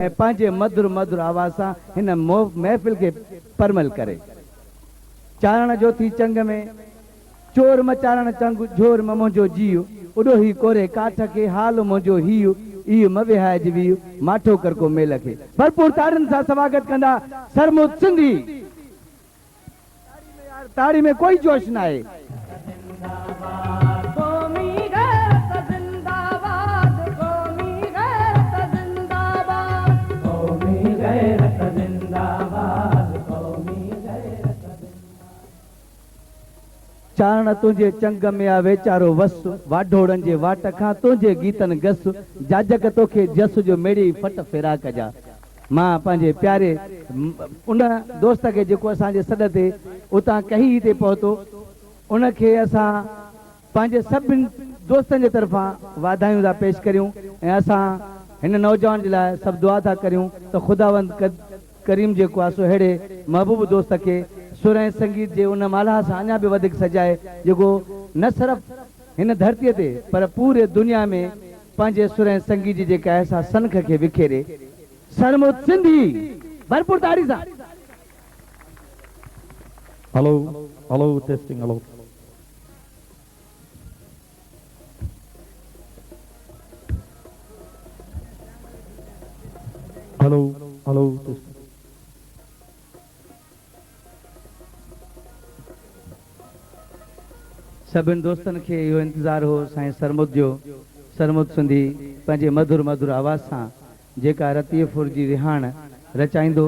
पंहिंजे मधुर मधुर आवाज़ सां हिन महफ़िल के परमल करे। चारण जो थी चंग में चोर मचारण चंग झोर मुंहिंजो जीव उडो ही कोरे काठ के हाल मुंहिंजो हीउ इहो म विहाइज वीउ माठो कर को मेल खे। भरपूर ताड़ियुनि सां स्वागत कंदा सरमुद सिंधी। ताड़ी में कोई जोश ना है। चारण तुझे चंग में आ वेचारो वस वाढोड़न जे वाट खां तुझे गीतन गस जाजक तोखे जस जो मेड़ी फट फेरा कजा। मां पंहिंजे प्यारे उन दोस्त के जेको असांजे सॾ ते उतां कही ते पहुतो उनखे असां पंहिंजे सभिनि दोस्तनि जे तरफ़ां वाधायूं था पेश करियूं ऐं असां हिन नौजवान जे लाइ सभु दुआ था करियूं त ख़ुदावंद करीम जेको आहे सो अहिड़े महबूब दोस्त खे सुर ऐं संगीत जे उन माला सां अञा बि वधीक सजाए जेको न सिर्फ़ हिन धरतीअ ते पर पूरे दुनिया में पंहिंजे सुर ऐं संगीत जी जेका आहे सा सनख खे विखेरे। सरमुद सिंधी भरपूर ताड़ी सां। Hello hello testing hello. Hello hello testing. सभिनि दोस्तनि खे इहो इंतज़ारु हो साईं सरमुद जो। सरमुद सिंधी पंहिंजे मधुर मधुर आवाज़ सां जेका रतीअ फुर जी रिहाण रचाईंदो